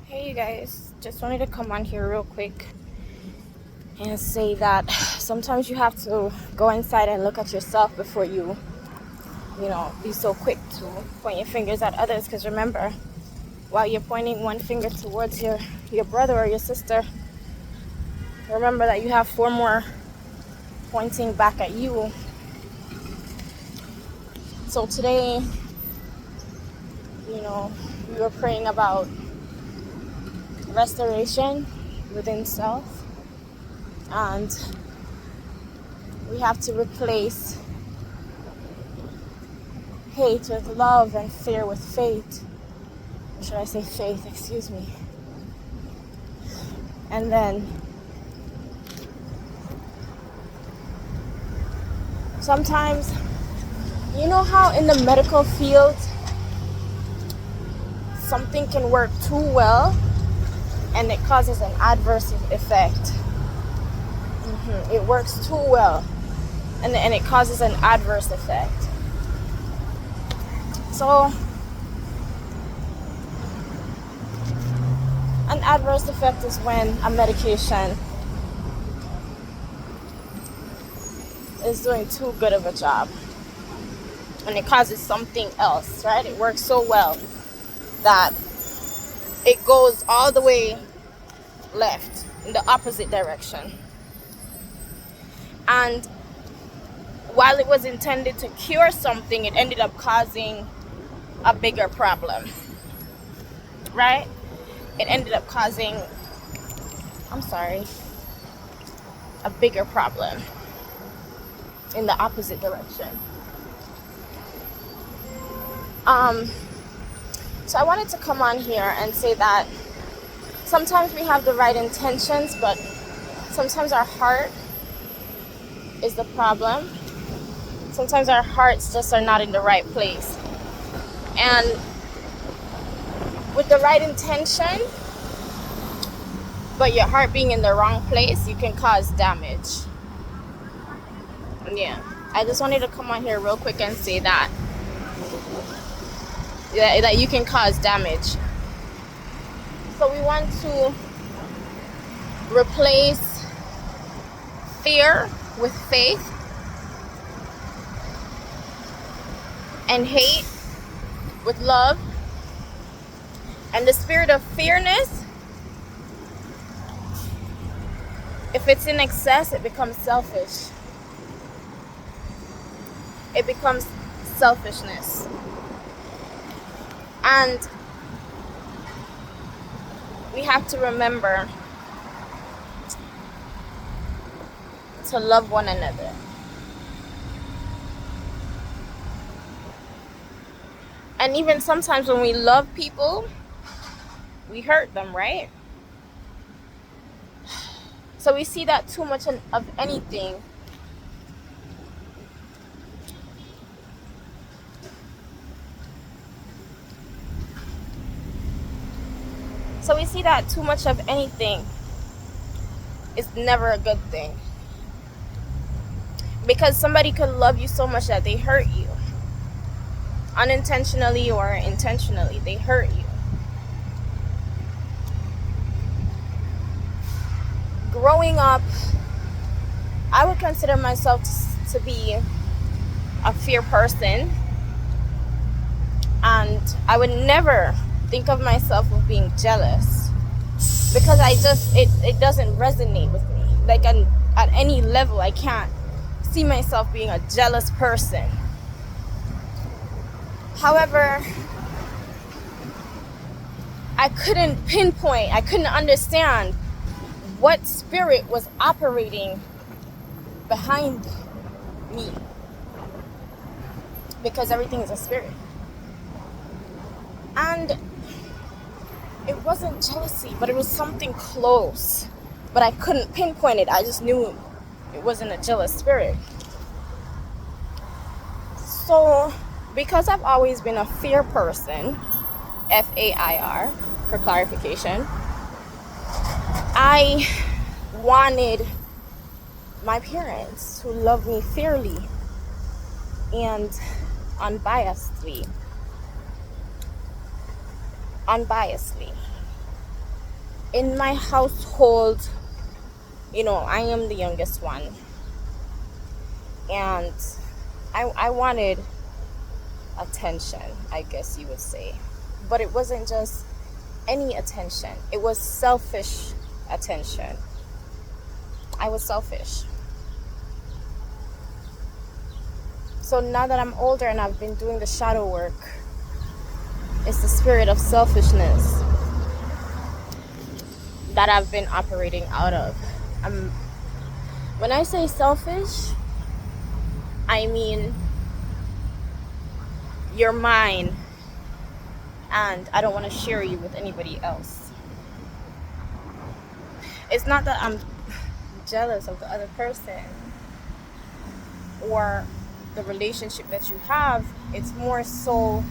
Hey you guys, just wanted to come on here real quick and say that sometimes you have to go inside and look at yourself before you be so quick to point your fingers at others. Because remember, while you're pointing one finger towards your brother or your sister, remember that you have four more pointing back at you. So today, we were praying about restoration within self, and we have to replace hate with love and fear with faith. Or should I say faith? Excuse me. And then sometimes, you know how in the medical field something can work too well and it causes an adverse effect. It works too well and it causes an adverse effect. So an adverse effect is when a medication is doing too good of a job and it causes something else, right? It works so well that it goes all the way left in the opposite direction. And while it was intended to cure something, it ended up causing a bigger problem, right? It ended up causing, a bigger problem in the opposite direction. So I wanted to come on here and say that sometimes we have the right intentions, but sometimes our heart is the problem. Sometimes our hearts just are not in the right place. And with the right intention, but your heart being in the wrong place, you can cause damage. Yeah, I just wanted to come on here real quick and say that you can cause damage. So we want to replace fear with faith and hate with love. And the spirit of fearness, if it's in excess, it becomes selfish. It becomes selfishness. And we have to remember to love one another. And even sometimes when we love people, we hurt them, right? So we see that too much of anything. So we see that too much of anything is never a good thing. Because somebody could love you so much that they hurt you. Unintentionally or intentionally, they hurt you. Growing up, I would consider myself to be a fear person. And I would never think of myself as being jealous, because it doesn't resonate with me. Like at any level, I can't see myself being a jealous person. However, I couldn't understand what spirit was operating behind me, because everything is a spirit. And it wasn't jealousy, but it was something close. But I couldn't pinpoint it. I just knew it wasn't a jealous spirit. So, because I've always been a fear person, FAIR, for clarification, I wanted my parents to love me fairly and unbiasedly. In my household, I am the youngest one, and I wanted attention, I guess you would say. But it wasn't just any attention, it was selfish attention. I was selfish. So now that I'm older and I've been doing the shadow work, it's the spirit of selfishness that I've been operating out of. When I say selfish, I mean you're mine and I don't want to share you with anybody else. It's not that I'm jealous of the other person or the relationship that you have. It's more so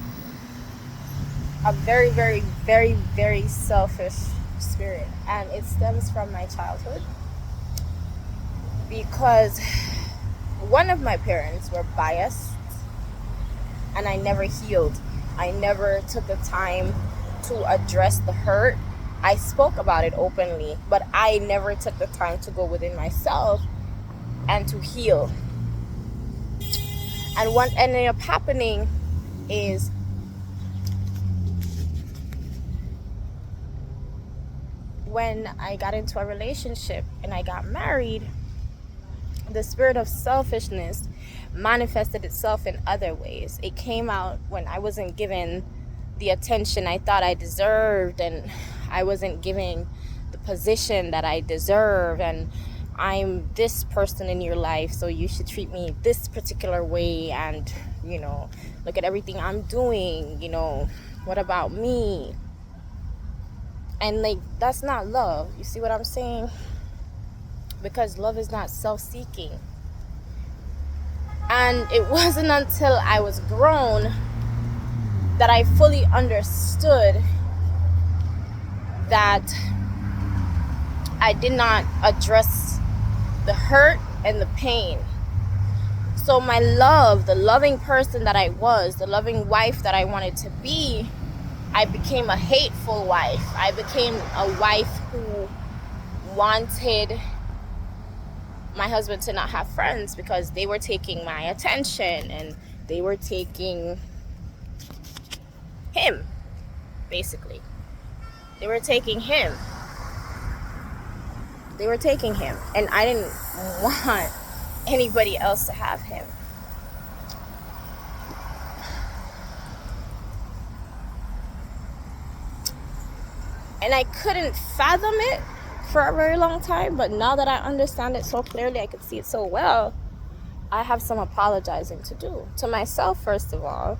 a very, very, very, very selfish spirit, and it stems from my childhood, because one of my parents were biased and I never healed. I never took the time to address the hurt. I spoke about it openly, but I never took the time to go within myself and to heal. And what ended up happening is when I got into a relationship and I got married, the spirit of selfishness manifested itself in other ways. It came out when I wasn't given the attention I thought I deserved, and I wasn't giving the position that I deserve, and I'm this person in your life, so you should treat me this particular way, and look at everything I'm doing, what about me? And that's not love. You see what I'm saying? Because love is not self-seeking. And it wasn't until I was grown that I fully understood that I did not address the hurt and the pain. So my love, the loving person that I was, the loving wife that I wanted to be, I became a hateful wife. I became a wife who wanted my husband to not have friends because they were taking my attention and they were taking him, basically. They were taking him. And I didn't want anybody else to have him. And I couldn't fathom it for a very long time, but now that I understand it so clearly, I can see it so well, I have some apologizing to do. To myself, first of all,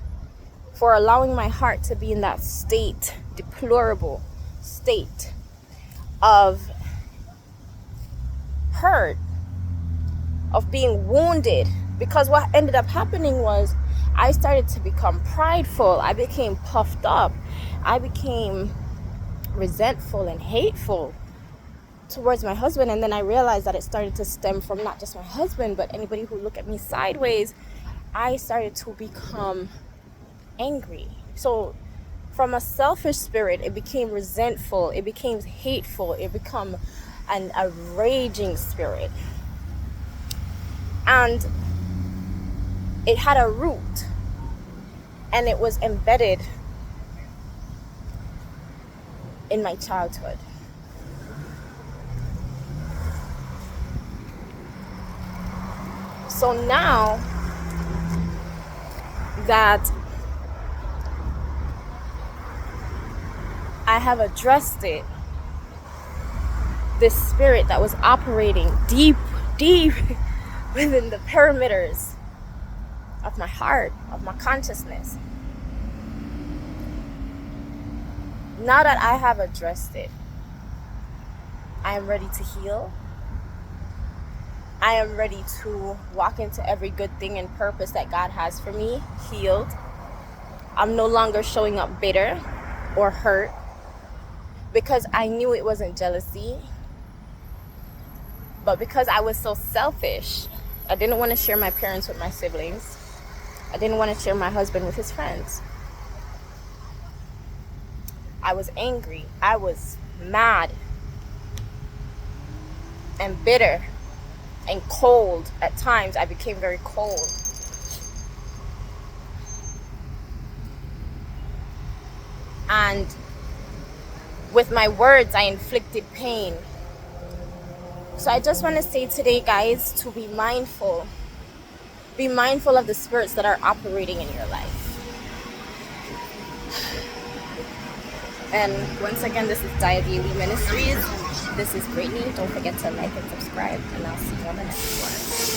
for allowing my heart to be in that state, deplorable state of hurt, of being wounded. Because what ended up happening was I started to become prideful. I became puffed up. I became resentful and hateful towards my husband. And then I realized that it started to stem from not just my husband, but anybody who looked at me sideways. I started to become angry. So from a selfish spirit, it became resentful, it became hateful, it became a raging spirit. And it had a root, and it was embedded in my childhood. So now that I have addressed it, this spirit that was operating deep within the perimeters of my heart, of my consciousness. Now that I have addressed it, I am ready to heal. I am ready to walk into every good thing and purpose that God has for me, healed. I'm no longer showing up bitter or hurt because I knew it wasn't jealousy. But because I was so selfish, I didn't want to share my parents with my siblings. I didn't want to share my husband with his friends. I was angry. I was mad. and bitter and cold. At times I became very cold. And with my words I inflicted pain. So I just want to say today, guys, to be mindful. Be mindful of the spirits that are operating in your life. And once again, this is Diabetes Ministries. This is Brittany. Don't forget to like and subscribe, and I'll see you on the next one.